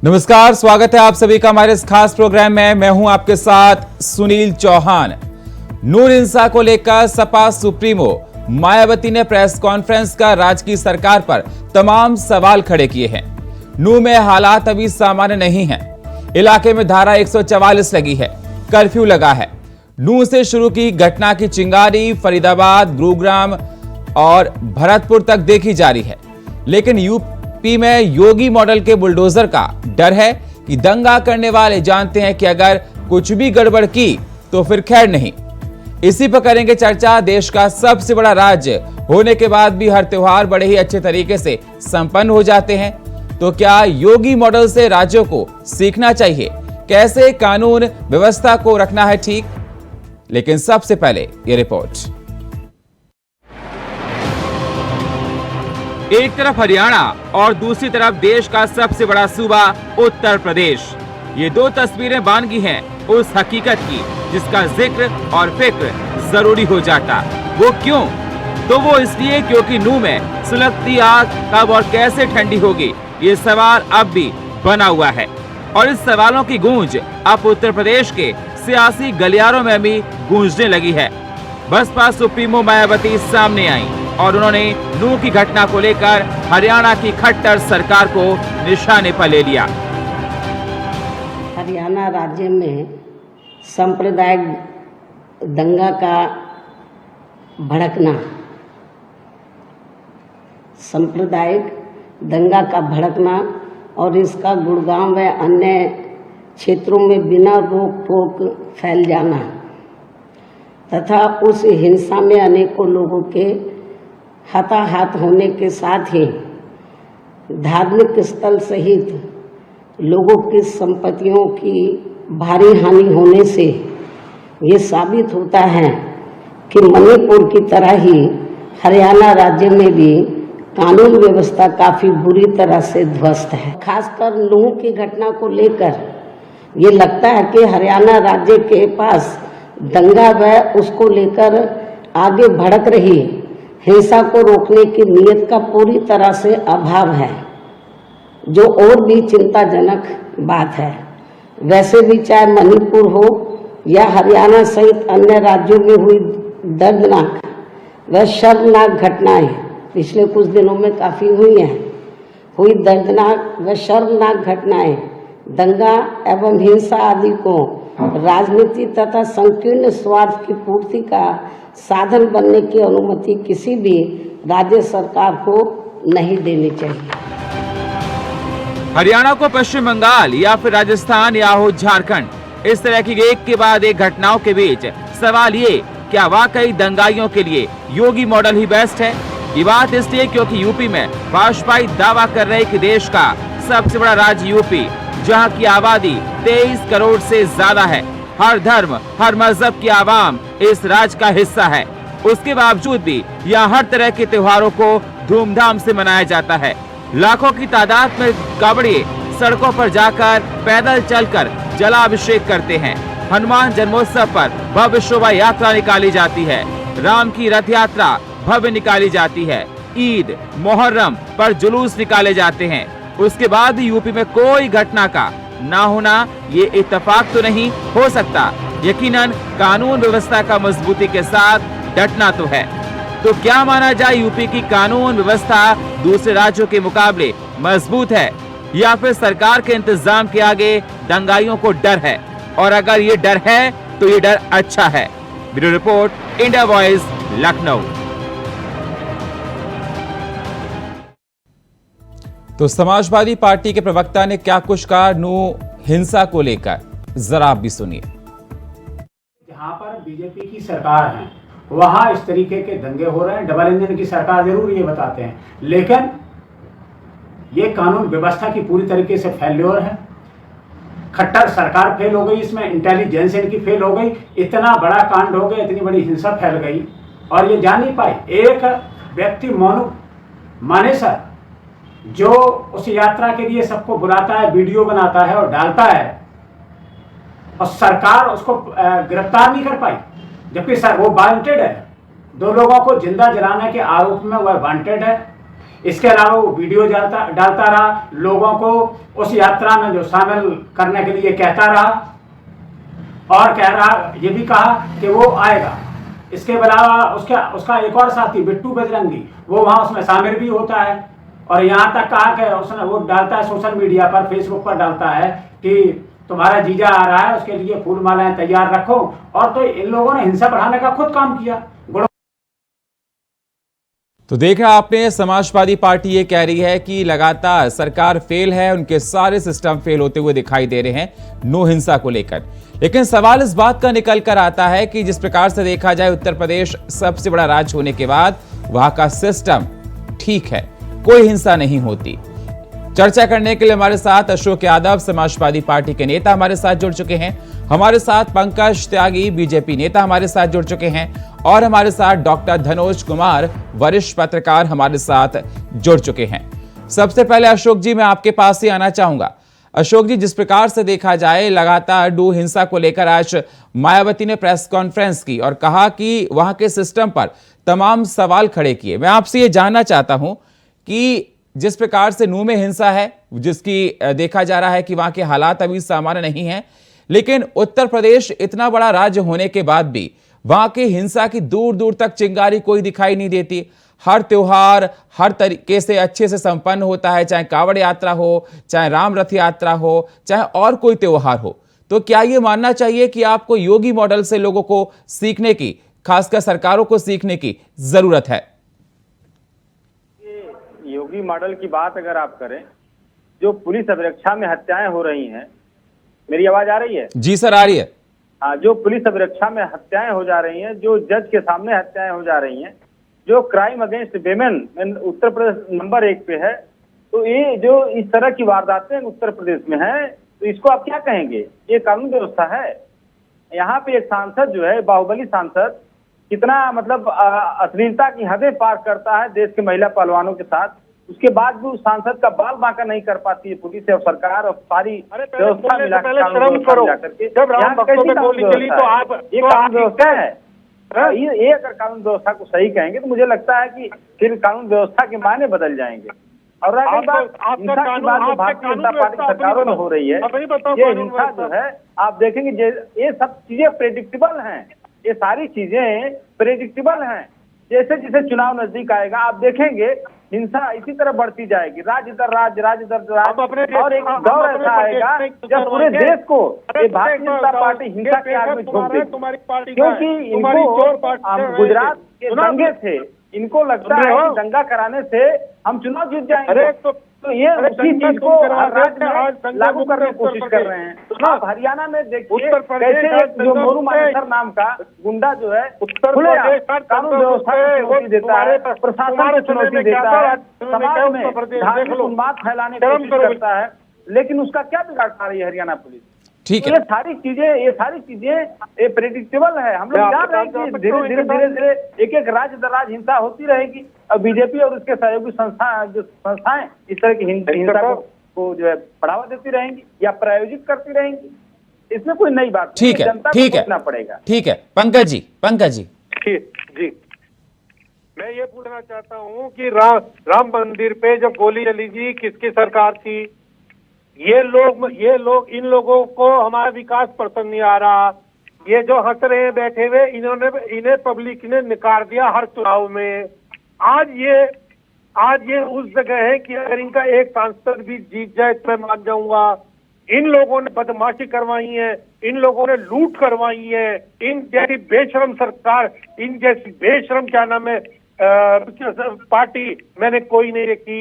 नमस्कार, स्वागत है आप सभी का हमारे इस खास प्रोग्राम में। मैं हूं आपके साथ सुनील चौहान। नूर हिंसा को लेकर सपा सुप्रीमो मायावती ने प्रेस कॉन्फ्रेंस कर राज्य की सरकार पर तमाम सवाल खड़े किए हैं। नूर में हालात अभी सामान्य नहीं हैं। इलाके में धारा 144 लगी है, कर्फ्यू लगा है। नूर से शुरू की घटना की चिंगारी फरीदाबाद, गुरुग्राम और भरतपुर तक देखी जा रही है। लेकिन यूपी में योगी मॉडल के बुलडोजर का डर है कि दंगा करने वाले जानते हैं कि अगर कुछ भी गड़बड़ की तो फिर खैर नहीं। इसी पर करेंगे चर्चा। देश का सबसे बड़ा राज्य होने के बाद भी हर त्योहार बड़े ही अच्छे तरीके से संपन्न हो जाते हैं। तो क्या योगी मॉडल से राज्यों को सीखना चाहिए? कैसे कानून व्यवस्था को रखना है ठीक? लेकिन सबसे पहले ये रिपोर्ट। एक तरफ हरियाणा और दूसरी तरफ देश का सबसे बड़ा सूबा उत्तर प्रदेश। ये दो तस्वीरें बानगी हैं उस हकीकत की जिसका जिक्र और फिक्र जरूरी हो जाता। वो क्यों? तो वो इसलिए क्योंकि नूह में सुलगती आग कब और कैसे ठंडी होगी, ये सवाल अब भी बना हुआ है। और इस सवालों की गूंज अब उत्तर प्रदेश के सियासी गलियारों में भी गूंजने लगी है। बसपा सुप्रीमो मायावती सामने आई और उन्होंने नूह की घटना को लेकर हरियाणा की खट्टर सरकार को निशाने पर ले लिया। हरियाणा राज्य में सांप्रदायिक दंगा का भड़कना, सांप्रदायिक दंगा का भड़कना और इसका गुड़गांव व अन्य क्षेत्रों में बिना रोक टोक फैल जाना तथा उस हिंसा में अनेकों लोगों के हताहत होने के साथ ही धार्मिक स्थल सहित लोगों की संपत्तियों की भारी हानि होने से ये साबित होता है कि मणिपुर की तरह ही हरियाणा राज्य में भी कानून व्यवस्था काफ़ी बुरी तरह से ध्वस्त है। खासकर नूह की घटना को लेकर ये लगता है कि हरियाणा राज्य के पास दंगा व उसको लेकर आगे भड़क रही हिंसा को रोकने की नीयत का पूरी तरह से अभाव है, जो और भी चिंताजनक बात है। वैसे भी चाहे मणिपुर हो या हरियाणा सहित अन्य राज्यों में हुई दर्दनाक व शर्मनाक घटनाएं पिछले कुछ दिनों में काफ़ी हुई दर्दनाक व शर्मनाक घटनाएं दंगा एवं हिंसा आदि को राजनीति तथा संकीर्ण स्वार्थ की पूर्ति का साधन बनने की अनुमति किसी भी राज्य सरकार को नहीं देनी चाहिए। हरियाणा को पश्चिम बंगाल या फिर राजस्थान या हो झारखंड, इस तरह की एक के बाद एक घटनाओं के बीच सवाल ये, क्या वाकई दंगाइयों के लिए योगी मॉडल ही बेस्ट है? ये बात इसलिए क्योंकि यूपी में भाजपाई दावा कर रहे कि देश का सबसे बड़ा राज्य यूपी, जहां की आबादी 23 करोड़ से ज्यादा है। हर धर्म हर मजहब की आवाम इस राज्य का हिस्सा है। उसके बावजूद भी यहाँ हर तरह के त्योहारों को धूमधाम से मनाया जाता है। लाखों की तादाद में कावड़िए सड़कों पर जाकर पैदल चलकर जलाभिषेक करते हैं। हनुमान जन्मोत्सव पर भव्य शोभा यात्रा निकाली जाती है। राम की रथ यात्रा भव्य निकाली जाती है। ईद मुहर्रम पर जुलूस निकाले जाते हैं। उसके बाद यूपी में कोई घटना का ना होना ये इत्तेफाक तो नहीं हो सकता। यकीनन कानून व्यवस्था का मजबूती के साथ डटना तो है। तो क्या माना जाए, यूपी की कानून व्यवस्था दूसरे राज्यों के मुकाबले मजबूत है या फिर सरकार के इंतजाम के आगे दंगाइयों को डर है? और अगर ये डर है तो ये डर अच्छा है। Bureau report, India voice, Lucknow. तो समाजवादी पार्टी के प्रवक्ता ने क्या कुछ कहा नूह हिंसा को लेकर, जरा आप भी सुनिए। जहां पर बीजेपी की सरकार है वहां इस तरीके के दंगे हो रहे हैं। डबल इंजन की सरकार जरूर ये बताते हैं, लेकिन ये कानून व्यवस्था की पूरी तरीके से फेल्योर है। खट्टर सरकार फेल हो गई, इसमें इंटेलिजेंस इनकी फेल हो गई। इतना बड़ा कांड हो गया, इतनी बड़ी हिंसा फैल गई और ये जान नहीं पाई। एक व्यक्ति माने सर जो उस यात्रा के लिए सबको बुलाता है, वीडियो बनाता है और डालता है, और सरकार उसको गिरफ्तार नहीं कर पाई, जबकि सर वो वांटेड है। 2 लोगों को जिंदा जलाने के आरोप में वह वांटेड है। इसके अलावा वो वीडियो डालता रहा, लोगों को उस यात्रा में जो शामिल करने के लिए कहता रहा और कह रहा, ये भी कहा कि वो आएगा। इसके अलावा उसका एक और साथी बिट्टू बजरंगी, वो वहाँ उसमें शामिल भी होता है और यहाँ तक कहा कि उसने वो डालता है सोशल मीडिया पर, फेसबुक पर डालता है कि तुम्हारा जीजा आ रहा है, उसके लिए फूल मालाएं तैयार रखो। और तो इन लोगों ने हिंसा बढ़ाने का खुद काम किया। तो देखा आपने, समाजवादी पार्टी ये कह रही है कि लगातार सरकार फेल है, उनके सारे सिस्टम फेल होते हुए दिखाई दे रहे हैं नो हिंसा को लेकर। लेकिन सवाल इस बात का निकल कर आता है कि जिस प्रकार से देखा जाए उत्तर प्रदेश सबसे बड़ा राज्य होने के बाद वहां का सिस्टम ठीक है, कोई हिंसा नहीं होती। चर्चा करने के लिए हमारे साथ अशोक यादव समाजवादी पार्टी के नेता हमारे साथ जुड़ चुके हैं, हमारे साथ पंकज त्यागी बीजेपी नेता हमारे साथ जुड़ चुके हैं और हमारे साथ डॉक्टर धनोज कुमार वरिष्ठ पत्रकार हमारे साथ जुड़ चुके हैं। सबसे पहले अशोक जी, मैं आपके पास ही आना चाहूंगा। अशोक जी, जिस प्रकार से देखा जाए लगातार डू हिंसा को लेकर आज मायावती ने प्रेस कॉन्फ्रेंस की और कहा कि वहां के सिस्टम पर तमाम सवाल खड़े किए। मैं आपसे ये जानना चाहता हूं कि जिस प्रकार से नू में हिंसा है, जिसकी देखा जा रहा है कि वहां के हालात अभी सामान्य नहीं हैं, लेकिन उत्तर प्रदेश इतना बड़ा राज्य होने के बाद भी वहां की हिंसा की दूर दूर तक चिंगारी कोई दिखाई नहीं देती। हर त्योहार हर तरीके से अच्छे से संपन्न होता है, चाहे कांवड़ यात्रा हो, चाहे राम रथ यात्रा हो, चाहे और कोई त्योहार हो। तो क्या ये मानना चाहिए कि आपको योगी मॉडल से लोगों को सीखने की, खासकर सरकारों को सीखने की जरूरत है? योगी मॉडल की बात अगर आप करें, जो पुलिस अभिरक्षा में हत्याएं हो रही हैं, मेरी आवाज आ रही है? जी सर, आ रही है। हाँ, जो पुलिस अभिरक्षा में हत्याएं हो जा रही हैं, जो जज के सामने हत्याएं हो जा रही हैं, जो crime against women Uttar Pradesh number 1 पे है, तो ये जो इस तरह की वारदातें उत्तर प्रदेश में है, तो इसको आप क्या कहेंगे? ये कानून व्यवस्था है? यहाँ पे एक सांसद जो है, बाहुबली सांसद, कितना मतलब अश्लीलता की हदें पार करता है देश के महिला पहलवानों के साथ, उसके बाद भी उस सांसद का बाल बांका नहीं कर पाती है पुलिस और सरकार और सारी व्यवस्था मिलाकर ये कानून व्यवस्था है। ये अगर कानून व्यवस्था को सही कहेंगे तो मुझे लगता है कि फिर कानून व्यवस्था के मायने बदल जाएंगे। और रही बात हिंसा की बात जो भारतीय जनता पार्टी सरकारों में हो रही है, ये हिंसा जो है आप देखेंगे ये सब चीजें प्रेडिक्टेबल हैं, ये सारी चीजें प्रेडिक्टेबल हैं। जैसे जैसे चुनाव नजदीक आएगा आप देखेंगे हिंसा इसी तरह बढ़ती जाएगी, राज्य दर राज्य और एक दौर ऐसा आएगा जब पूरे देश को ये भारतीय जनता पार्टी हिंसा के आग में झोंक देगी। क्योंकि इनको गुजरात के दंगे थे, इनको लगता है कि दंगा कराने से हम चुनाव जीत जाएंगे, तो ये उसी चीज को हर राज्य में लागू करने की कोशिश कर रहे हैं। आप हरियाणा में देखिए कैसे जो मोरू मानेसर नाम का गुंडा जो है कानून व्यवस्था को चुनौती देता है, प्रशासन को चुनौती देता है, समाज में धार्मिक उन्माद फैलाने की कोशिश करता है, लेकिन उसका क्या बिगाड़ पा रही है हरियाणा पुलिस? ठीक है, ये सारी चीजें प्रेडिक्टेबल है। हम लोग जान रहे हैं कि धीरे धीरे एक एक राज्य दर राज्य हिंसा होती रहेगी और बीजेपी और उसके सहयोगी संस्थाएं इस तरह की हिंसा को जो है बढ़ावा देती रहेंगी या प्रायोजित करती रहेंगी। इसमें कोई नई बात नहीं, जनता को सोचना पड़ेगा। ठीक है, पंकज जी जी, मैं ये पूछना चाहता हूँ कि राम मंदिर पे जब गोली चली थी, किसकी सरकार थी? ये लोग इन लोगों को हमारा विकास पसंद नहीं आ रहा। ये जो हंस रहे हैं बैठे हुए, इन्हें पब्लिक ने निकाल दिया हर चुनाव में। आज ये उस जगह है कि अगर इनका एक सांसद भी जीत जाए तो मैं मान जाऊंगा। इन लोगों ने बदमाशी करवाई है, इन लोगों ने लूट करवाई है, इन जैसी बेशरम सरकार, इन जैसी बेशरम क्या नाम है पार्टी मैंने कोई नहीं देखी।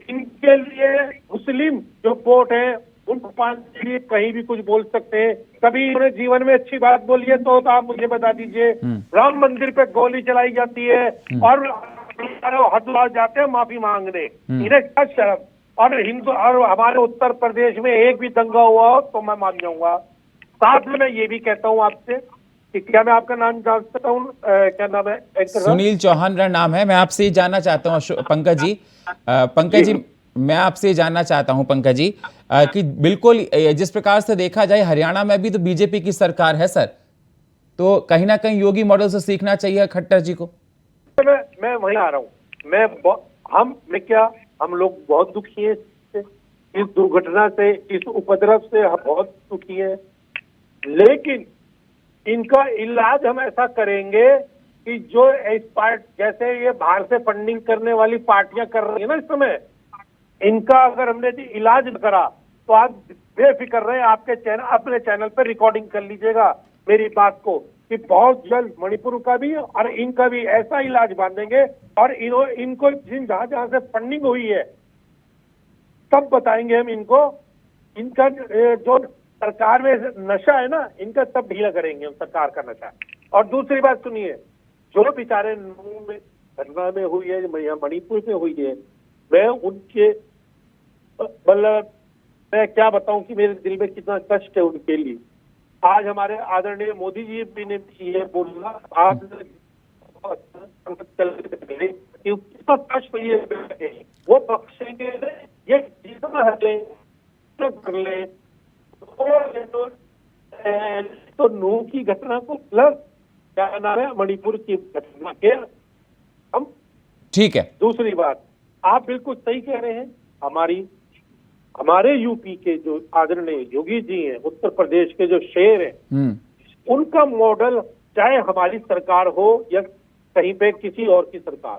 इनके लिए मुस्लिम जो वोट है उनको पाने के लिए कहीं भी कुछ बोल सकते हैं। कभी उन्होंने जीवन में अच्छी बात बोली है तो आप मुझे बता दीजिए। राम मंदिर पे गोली चलाई जाती है और हरिद्वार जाते हैं माफी मांगने, इन्हें क्या शर्म? और हिंदू और हमारे उत्तर प्रदेश में एक भी दंगा हुआ हो तो मैं मान जाऊंगा। साथ में मैं ये भी कहता हूँ आपसे कि क्या मैं आपका नाम जान सकता हूँ? क्या नाम है? सुनील चौहान मेरा नाम है। मैं आपसे ये जानना चाहता हूँ पंकज जी, मैं आपसे जानना चाहता हूं पंकज जी कि बिल्कुल जिस प्रकार से देखा जाए हरियाणा में भी तो बीजेपी की सरकार है सर, तो कहीं ना कहीं योगी मॉडल से सीखना चाहिए खट्टर जी को। मैं वहीं आ रहा हूं। हम लोग बहुत दुखी हैं इस दुर्घटना से, इस उपद्रव से हम बहुत दुखी हैं। लेकिन इनका इलाज हम ऐसा करेंगे कि जो इस जैसे ये बाहर से फंडिंग करने वाली पार्टियां कर रही है ना इस समय, इनका अगर हमने इलाज न करा तो आप बेफिक्र रहे, आपके चैनल, अपने चैनल पर रिकॉर्डिंग कर लीजिएगा मेरी बात को, कि बहुत जल्द मणिपुर का भी और इनका भी ऐसा इलाज बांधेंगे। और इनको जहां जहां से फंडिंग हुई है तब बताएंगे हम इनको, इनका जो सरकार में नशा है ना, इनका तब ढीला करेंगे हम सरकार का नशा। और दूसरी बात सुनिए, जो बेचारे नूह में घटना में हुई है या मणिपुर में हुई है, मैं उनके मतलब मैं क्या बताऊं कि मेरे दिल में कितना कष्ट है उनके लिए। आज हमारे आदरणीय मोदी जी भी ने ये बोला, आप कितना कष्ट वो बख्शेंगे, ये जितना हले कर ले तो नूह की घटना को प्लस क्या नाम है मणिपुर की घटना के हम। ठीक है। दूसरी बात, आप बिल्कुल सही कह रहे हैं, हमारे यूपी के जो आदरणीय योगी जी हैं, उत्तर प्रदेश के जो शेर हैं, उनका मॉडल चाहे हमारी सरकार हो या कहीं पे किसी और की सरकार,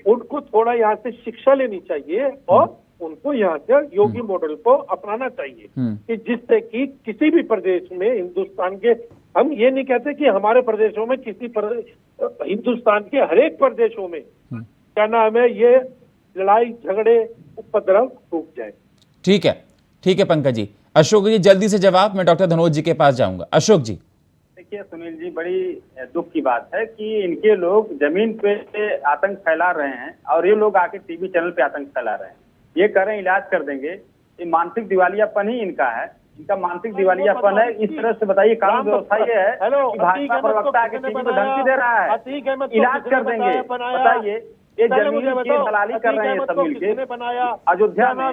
उनको थोड़ा यहाँ से शिक्षा लेनी चाहिए और उनको यहाँ से योगी मॉडल को अपनाना चाहिए, कि जिससे कि किसी भी प्रदेश में हिंदुस्तान के, हम ये नहीं कहते कि हमारे प्रदेशों में हिंदुस्तान के हर एक प्रदेशों में क्या नाम है ये लड़ाई झगड़े उपद्रव रुक जाए। ठीक है पंकज जी। अशोक जी जल्दी से जवाब, मैं डॉक्टर धनोज जी के पास जाऊंगा। अशोक जी। देखिए सुनील जी, बड़ी दुख की बात है कि इनके लोग जमीन पे आतंक फैला रहे हैं और ये लोग आके टीवी चैनल पे आतंक फैला रहे हैं। ये कह रहे हैं इलाज कर देंगे, ये मानसिक दिवालियापन ही इनका है, इनका मानसिक दिवालियापन है। इस तरह से बताइए कानून व्यवस्था ये है कि भाजपा प्रवक्ता आके टीवी को धमकी दे रहा है, इलाज कर देंगे। बताइए, ये जमीन की दलाली कर रहे हैं सब मिलके अयोध्या में,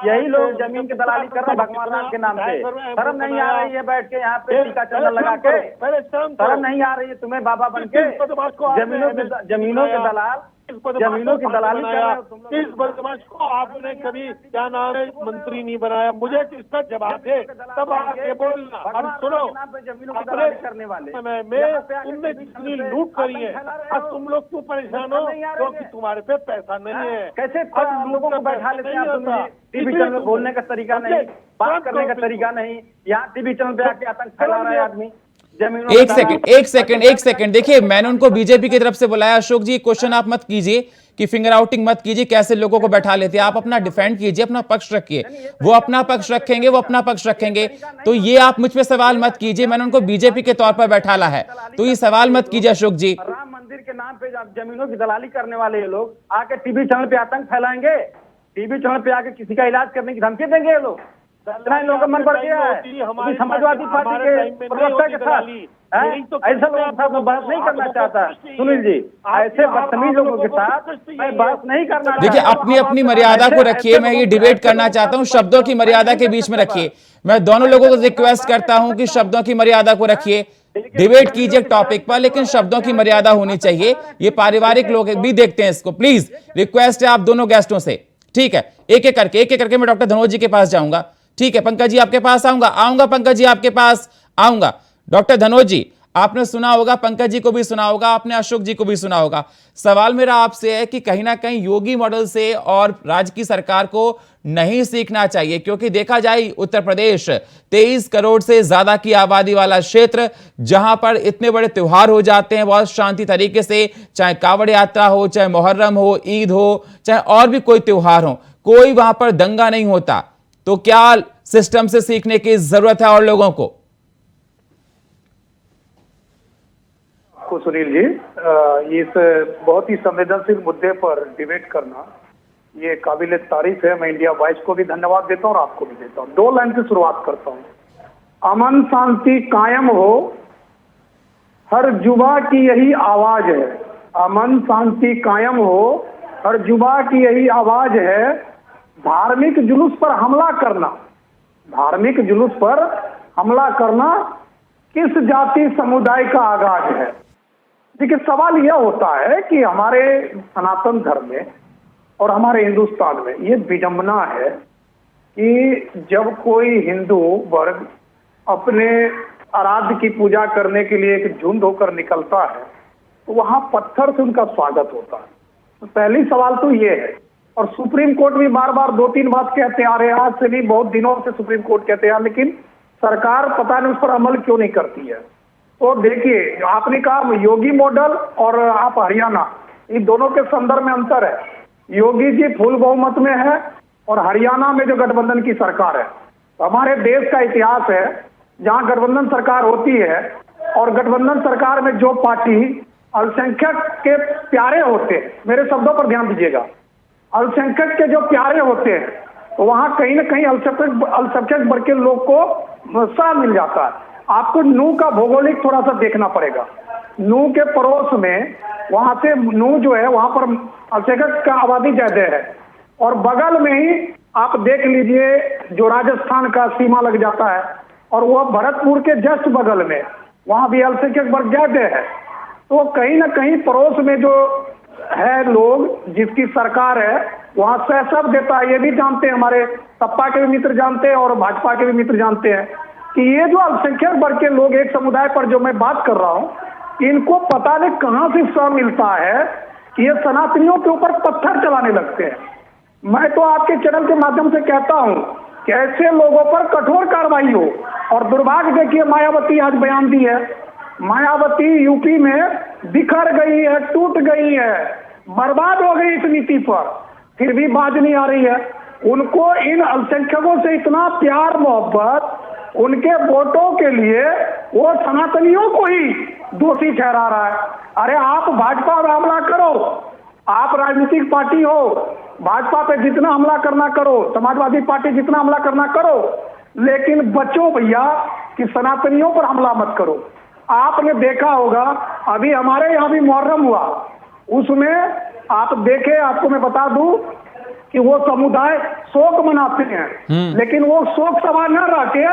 यही लोग जमीन की दलाली कर रहे हैं भगवान राम के नाम पे। शर्म नहीं आ रही है बैठ के यहाँ पे टीका चैनल लगा के? शर्म नहीं आ रही है तुम्हें बाबा बन के? जमीनों के दलाल, जमीनों की दलाली कर रहे हो। इस बदमाश को आपने कभी क्या नाम है मंत्री नहीं बनाया, मुझे इसका जवाब दे तब आगे बोलना। अब सुनो, अपने करने वाले समय में तुमने जितनी लूट करी है, अब तुम लोग क्यों परेशान हो? क्योंकि तुम्हारे पे पैसा नहीं है। कैसे लोगों को बैठा लेते हैं आप? टीवी चैनल में बोलने का तरीका नहीं, बात करने का तरीका नहीं, यहाँ टीवी चैनल पे आके आतंक फैला रहा है आदमी। एक सेकंड देखिए, मैंने उनको बीजेपी की तरफ से बुलाया। अशोक जी, क्वेश्चन आप मत कीजिए कि फिंगर आउटिंग मत कीजिए, कैसे लोगों को बैठा लेते हैं। आप अपना डिफेंड कीजिए, अपना पक्ष रखिए। वो अपना पक्ष रखेंगे, वो अपना पक्ष रखेंगे, तो ये आप मुझ पे सवाल मत कीजिए। मैंने उनको बीजेपी के तौर पर बैठाला है, तो ये सवाल मत कीजिए अशोक जी। राम मंदिर के नाम पे जमीनों की दलाली करने वाले ये लोग आके टीवी चैनल पे आतंक फैलाएंगे, टीवी चैनल पे आके किसी का इलाज करने की धमकी देंगे ये लोग। इतना इन लोगों का मन बढ़ गया है समाजवादी पार्टी के प्रवक्ता के साथ। ऐसा लोग बहस नहीं करना चाहता सुनील जी, ऐसे बदतमीज लोगों के साथ मैं बहस नहीं करना। देखिए, अपनी अपनी मर्यादा को रखिए। मैं ये डिबेट करना चाहता हूँ, शब्दों की मर्यादा के बीच में रखिए। मैं दोनों लोगों को रिक्वेस्ट करता हूं कि शब्दों की मर्यादा को रखिए। डिबेट कीजिए टॉपिक पर, लेकिन शब्दों की मर्यादा होनी चाहिए। ये पारिवारिक लोग भी देखते हैं इसको। प्लीज रिक्वेस्ट है आप दोनों गेस्टों से, ठीक है? एक एक करके मैं डॉक्टर धनोज जी के पास जाऊंगा। ठीक है, पंकज जी आपके पास आऊंगा पंकज जी आपके पास आऊंगा। डॉक्टर धनोज जी, आपने सुना होगा, पंकज जी को भी सुना होगा, आपने अशोक जी को भी सुना होगा। सवाल मेरा आपसे है कि कहीं ना कहीं योगी मॉडल से और राज्य की सरकार को नहीं सीखना चाहिए, क्योंकि देखा जाए उत्तर प्रदेश 23 करोड़ से ज्यादा की आबादी वाला क्षेत्र, जहां पर इतने बड़े त्योहार हो जाते हैं बहुत शांति तरीके से, चाहे कावड़ यात्रा हो, चाहे मुहर्रम हो, ईद हो, चाहे और भी कोई त्योहार हो, कोई वहां पर दंगा नहीं होता। तो क्या सिस्टम से सीखने की जरूरत है और लोगों को? सुनील जी, इस बहुत ही संवेदनशील मुद्दे पर डिबेट करना ये काबिल तारीफ है। मैं इंडिया वॉइस को भी धन्यवाद देता हूं और आपको भी देता हूं। 2 लाइन से शुरुआत करता हूं। अमन शांति कायम हो, हर जुबा की यही आवाज है। अमन शांति कायम हो, हर जुबा की यही आवाज है। धार्मिक जुलूस पर हमला करना, धार्मिक जुलूस पर हमला करना किस जाति समुदाय का आगाज है? देखिए, सवाल यह होता है कि हमारे सनातन धर्म में और हमारे हिंदुस्तान में ये विडंबना है कि जब कोई हिंदू वर्ग अपने आराध्य की पूजा करने के लिए एक झुंड होकर निकलता है तो वहां पत्थर से उनका स्वागत होता है। तो पहली सवाल तो ये है, और सुप्रीम कोर्ट भी बार बार 2-3 बात कहते आ रहे हैं, आज से नहीं बहुत दिनों से सुप्रीम कोर्ट कहते हैं, लेकिन सरकार पता नहीं उस पर अमल क्यों नहीं करती है। तो देखिए, आपने कहा योगी मॉडल और आप हरियाणा, इन दोनों के संदर्भ में अंतर है। योगी जी फुल बहुमत में है और हरियाणा में जो गठबंधन की सरकार है। तो हमारे देश का इतिहास है जहां गठबंधन सरकार होती है और गठबंधन सरकार में जो पार्टी अल्पसंख्यक के प्यारे होते हैं, मेरे शब्दों पर ध्यान दीजिएगा, अल्पसंख्यक के जो प्यारे होते हैं तो वहां कहीं ना कहीं अल्पसंख्यक वर्ग के लोग को साथ मिल जाता है। आपको नू का भौगोलिक थोड़ा सा देखना पड़ेगा। नू के पड़ोस में वहां से नू जो है वहां पर अल्पसंख्यक का आबादी ज्यादा है और बगल में ही आप देख लीजिए जो राजस्थान का सीमा लग जाता है और वह भरतपुर के जस्ट बगल में वहां भी अल्पसंख्यक वर्ग ज्यादा है। तो कहीं ना कहीं पड़ोस में जो है लोग जिसकी सरकार है वहां से सब देता है। ये भी जानते हैं, हमारे सपा के भी मित्र जानते हैं और भाजपा के भी मित्र जानते हैं कि ये जो अल्पसंख्यक वर्ग के लोग एक समुदाय पर जो मैं बात कर रहा हूं, इनको पता नहीं कहां से श्रम मिलता है कि ये सनातनियों के ऊपर पत्थर चलाने लगते हैं। मैं तो आपके चैनल के माध्यम से कहता हूं कि ऐसे लोगों पर कठोर कार्रवाई हो। और दुर्भाग्य देखिए, मायावती आज बयान दी है, मायावती यूपी में बिखर गई है, टूट गई है, बर्बाद हो गई इस नीति पर, फिर भी बाज नहीं आ रही है। उनको इन अल्पसंख्यकों से इतना प्यार मोहब्बत, उनके वोटों के लिए वो सनातनियों को ही दोषी ठहरा रहा है। अरे आप भाजपा पर हमला करो, आप राजनीतिक पार्टी हो, भाजपा पे जितना हमला करना करो, समाजवादी पार्टी जितना हमला करना करो, लेकिन बच्चों भैया कि सनातनियों पर हमला मत करो। आपने देखा होगा अभी हमारे यहाँ भी मुहर्रम हुआ, उसमें आप देखे, आपको मैं बता दूं कि वो समुदाय शोक मनाते हैं, लेकिन वो शोक सभा न रह के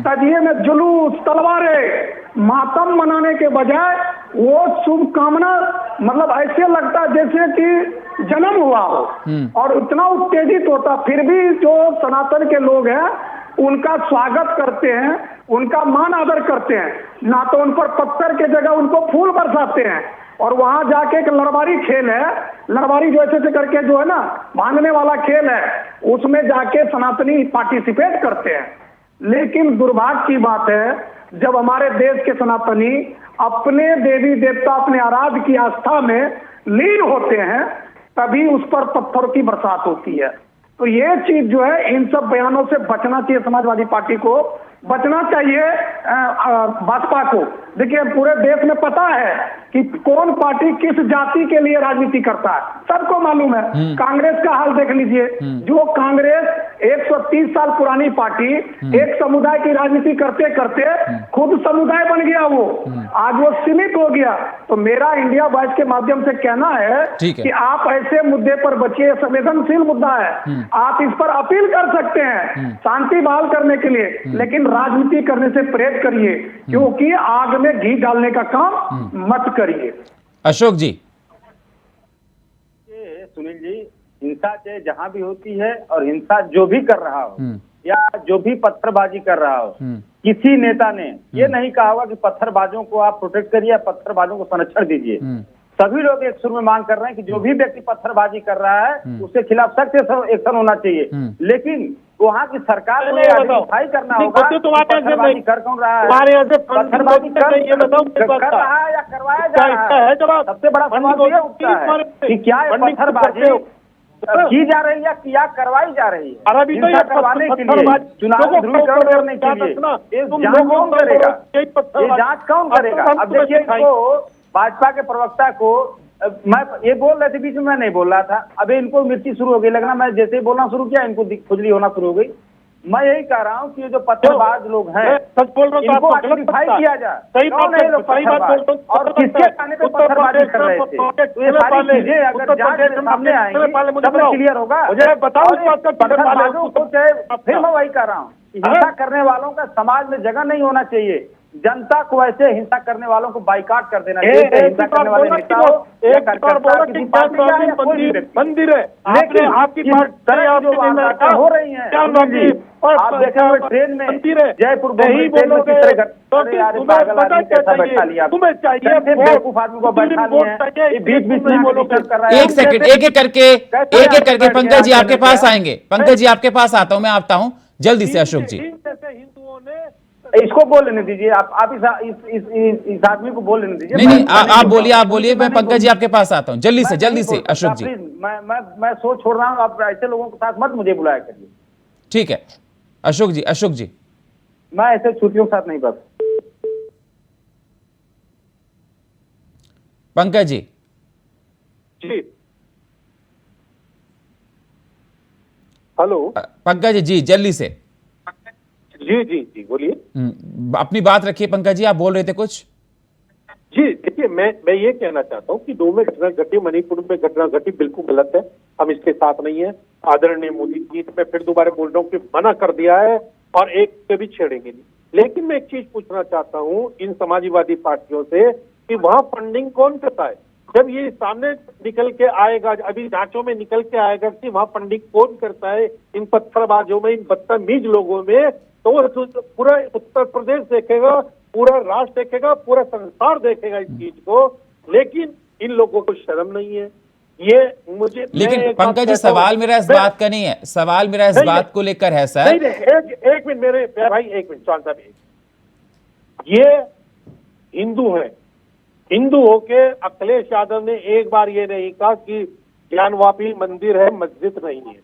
तजिए में जुलूस, तलवारें, मातम मनाने के बजाय वो शुभकामना, मतलब ऐसे लगता है जैसे कि जन्म हुआ हो और इतना उत्तेजित होता। फिर भी जो सनातन के लोग हैं उनका स्वागत करते हैं, उनका मान आदर करते हैं, ना तो उन पर पत्थर के जगह उनको फूल बरसाते हैं। और वहां जाके एक लड़वारी खेल है, लड़वारी जो ऐसे करके जो है ना भागने वाला खेल है, उसमें जाके सनातनी पार्टिसिपेट करते हैं। लेकिन दुर्भाग्य की बात है जब हमारे देश के सनातनी अपने देवी देवता, अपने आराध्य की आस्था में लीन होते हैं, तभी उस पर पत्थरों की बरसात होती है। तो ये चीज जो है, इन सब बयानों से बचना चाहिए, समाजवादी पार्टी को बचना चाहिए, भाजपा को। देखिए, पूरे देश में पता है कि कौन पार्टी किस जाति के लिए राजनीति करता है, सबको मालूम है। कांग्रेस का हाल देख लीजिए, जो कांग्रेस 130 साल पुरानी पार्टी एक समुदाय की राजनीति करते करते खुद समुदाय बन गया, वो आज वो सीमित हो गया। तो मेरा इंडिया वॉइस के माध्यम से कहना है कि आप ऐसे मुद्दे पर बचिए, संवेदनशील मुद्दा है, आप इस पर अपील कर सकते हैं शांति बहाल करने के लिए, लेकिन राजनीति करने से परहेज करिए, क्योंकि आग में घी डालने का काम मत करिए। अशोक जी। सुनील जी, हिंसा चाहे जहां भी होती है और हिंसा जो भी कर रहा हो या जो भी पत्थरबाजी कर रहा हो, किसी नेता ने ये नहीं कहा होगा कि पत्थरबाजों को आप प्रोटेक्ट करिए, पत्थरबाजों को संरक्षण दीजिए। सभी लोग एक सुर में मांग कर रहे हैं कि जो भी व्यक्ति पत्थरबाजी कर रहा है उसके खिलाफ सख्त एक्शन होना चाहिए। लेकिन वहाँ की सरकार को आइडेंटिफाई करना होगा पत्थरबाजी कर कौन रहा है, पत्थरबाजी कर रहा है या करवाया जा रहा है। सबसे बड़ा सवाल ये उठता है कि क्या पत्थरबाजी की जा रही है या करवाई जा रही है। हिंसा करवाने के लिए, चुनाव ध्रुवीकरण करने के लिए ये जांच कौन करेगा, ये जांच कौन करेगा। अब देखिए, इनको भाजपा के प्रवक्ता को मैं ये बोल रहे थे, बीच में मैं नहीं बोल रहा था, अभी इनको मिर्ची शुरू हो गई लगना, मैं जैसे ही बोलना शुरू किया इनको खुजली होना शुरू हो गई। मैं यही कह रहा हूँ कि ये जो पत्थरबाज लोग हैं इनको आइडेंटिफाई किया जाए, कौन है लोग पत्थरबाज और किसके कहने पे पत्थरबाजी कर रहे थे। तो ये सारी चीजें अगर जांच में सामने आएंगी तब क्लियर होगा। पत्थरबाजों को चाहे, फिर मैं वही कह रहा हूँ, हिंसा करने वालों का समाज में जगह नहीं होना चाहिए। जनता को ऐसे हिंसा करने वालों को बाइकाट कर देना चाहिए। हिंसा करने वाले नेता हो या कार्यकर्ता किसी पार्टी का है या कोई भी व्यक्ति। मंदिर है, लेकिन आपकी इस तरह की जो वारदातें हो रही हैं, आप देखे हुए ट्रेन में जयपुर बम्बई ट्रेन में किस तरह पागल आदमी कैसा बैठा लिया, तुम्हें चाहिए बेवकूफ आदमी को बैठा लिया, बीच बीच में कर रहा है। एक सेकंड, एक एक करके पंकज जी आपके पास आएंगे। पंकज जी आपके पास आता हूं, मैं आता हूं जल्दी से। अशोक जी हिंदुओं ने इसको बोल लेने दीजिए, आप इस आदमी को बोल लेने दीजिए। नहीं, आप बोलिए, मैं पंकज जी आपके पास आता हूँ जल्दी से। अशोक जी मैं सोच छोड़ रहा हूँ, आप ऐसे लोगों के साथ मत मुझे बुलाया करिए। ठीक है अशोक जी मैं ऐसे छुट्टियों के साथ नहीं बात। पंकज जी हेलो पंकज जी जल्दी से जी बोलिए। अपनी बात रखिए पंकज जी, आप बोल रहे थे कुछ। जी देखिए, मैं ये कहना चाहता हूँ कि दो में घटना घटी, मणिपुर में घटना घटी, बिल्कुल गलत है, हम इसके साथ नहीं है। आदरणीय मोदी जी, मैं फिर दोबारा बोल रहा हूँ कि मना कर दिया है और एक पे भी छेड़ेंगे नहीं। लेकिन मैं एक चीज पूछना चाहता हूँ इन समाजवादी पार्टियों से कि वहां फंडिंग कौन करता है? जब ये सामने निकल के आएगा, अभी जांचों में निकल के आएगा कि वहां फंडिंग कौन करता है इन पत्थरबाजों में, इन बदतमीज लोगों में, तो वो पूरा उत्तर प्रदेश देखेगा, पूरा राष्ट्र देखेगा, पूरा संसार देखेगा इस चीज को। लेकिन इन लोगों को शर्म नहीं है। ये मुझे, लेकिन पंकज जी सवाल मेरा इस बात का नहीं है, सवाल मेरा इस बात को लेकर है सर। एक मिनट मेरे भाई, एक मिनट चौहान साहब, ये हिंदू है, हिंदू होके अखिलेश यादव ने एक बार ये नहीं कहा कि ज्ञानवापी मंदिर है, मस्जिद नहीं है।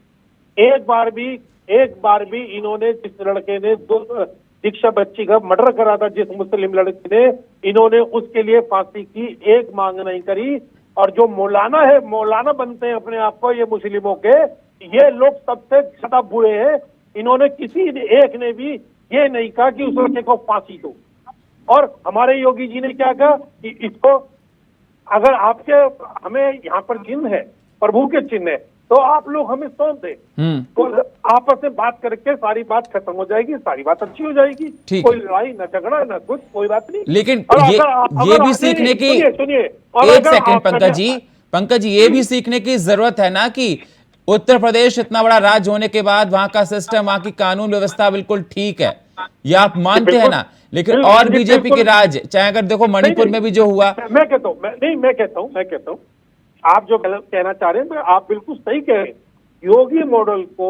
एक बार भी इन्होंने, जिस लड़के ने दीक्षा बच्ची का मर्डर करा था, जिस मुस्लिम लड़के ने, इन्होंने उसके लिए फांसी की एक मांग नहीं करी। और जो मौलाना है, मौलाना बनते हैं अपने आप को ये मुस्लिमों के, ये लोग सबसे ज्यादा बुरे हैं। इन्होंने किसी एक ने भी ये नहीं कहा कि उस लड़के को फांसी दो। और हमारे योगी जी ने क्या कहा कि इसको, अगर आपके, हमें यहाँ पर चिन्ह है, प्रभु के चिन्ह है, तो आप लोग हमें सौंप दें, तो आपस में बात करके सारी बात खत्म हो जाएगी, सारी बात अच्छी हो जाएगी, कोई लड़ाई न झगड़ा न कुछ, कोई बात नहीं। लेकिन ये भी सीखने की, सुनिए एक सेकंड पंकज जी ये भी सीखने की जरूरत है ना कि उत्तर प्रदेश इतना बड़ा राज्य होने के बाद वहां का सिस्टम, वहां की कानून व्यवस्था बिल्कुल ठीक है, ये आप मानते हैं ना। लेकिन और बीजेपी के राज्य, चाहे अगर देखो मणिपुर में भी जो हुआ, मैं कहता हूँ आप जो कहना चाह रहे हैं, आप बिल्कुल सही कह रहे हैं। योगी मॉडल को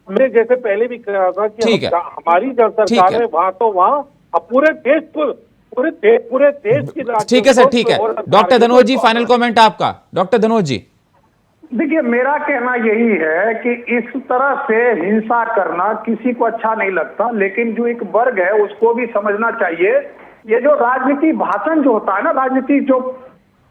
मैं जैसे पहले भी कहा था कि हमारी जब सरकार है वहां, तो वहां पूरे देश को, पूरे देश की, ठीक है सर, ठीक है। डॉक्टर धनोज जी फाइनल कमेंट आपका। डॉक्टर धनोज जी देखिए, मेरा कहना यही है कि इस तरह से हिंसा करना किसी को अच्छा नहीं लगता, लेकिन जो एक वर्ग है उसको भी समझना चाहिए। ये जो राजनीति भाषण जो होता है ना, राजनीति जो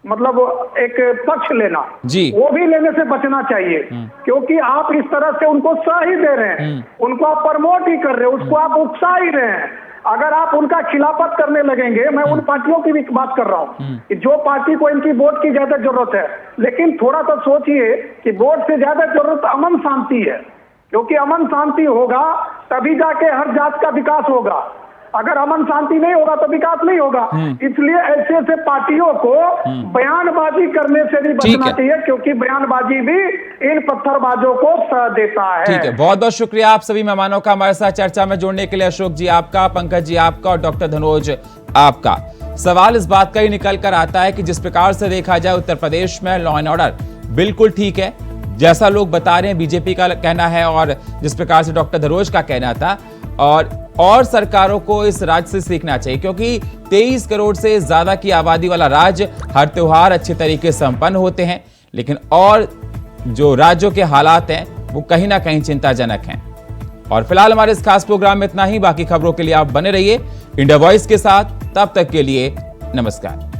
मतलब एक पक्ष लेना जी, वो भी लेने से बचना चाहिए, क्योंकि आप इस तरह से उनको सह ही दे रहे हैं, उनको आप प्रमोट ही कर रहे हैं, उसको आप उकसा ही रहे हैं। अगर आप उनका खिलाफत करने लगेंगे, मैं उन पार्टियों की भी बात कर रहा हूं कि जो पार्टी को इनकी वोट की ज्यादा जरूरत है, लेकिन थोड़ा सा सोचिए कि वोट से ज्यादा जरूरत अमन शांति है, क्योंकि अमन शांति होगा तभी जाके हर जात का विकास होगा। अगर अमन शांति नहीं होगा तो विकास नहीं होगा। इसलिए ऐसे ऐसे पार्टियों को बयानबाजी करने से भी बचना चाहिए, क्योंकि बयानबाजी भी इन पत्थरबाजों को सह देता है। ठीक है, बहुत बहुत शुक्रिया आप सभी मेहमानों का हमारे साथ चर्चा में जुड़ने के लिए। अशोक जी आपका, पंकज जी आपका और डॉक्टर धनोज आपका। सवाल इस बात का ही निकल कर आता है कि जिस प्रकार से देखा जाए उत्तर प्रदेश में लॉ एंड ऑर्डर बिल्कुल ठीक है, जैसा लोग बता रहे हैं, बीजेपी का कहना है और जिस प्रकार से डॉक्टर धनोज का कहना था, और सरकारों को इस राज्य से सीखना चाहिए, क्योंकि 23 करोड़ से ज्यादा की आबादी वाला राज्य, हर त्योहार अच्छे तरीके से संपन्न होते हैं, लेकिन और जो राज्यों के हालात हैं वो कहीं ना कहीं चिंताजनक हैं। और फिलहाल हमारे इस खास प्रोग्राम में इतना ही। बाकी खबरों के लिए आप बने रहिए इंडिया वॉइस के साथ। तब तक के लिए नमस्कार।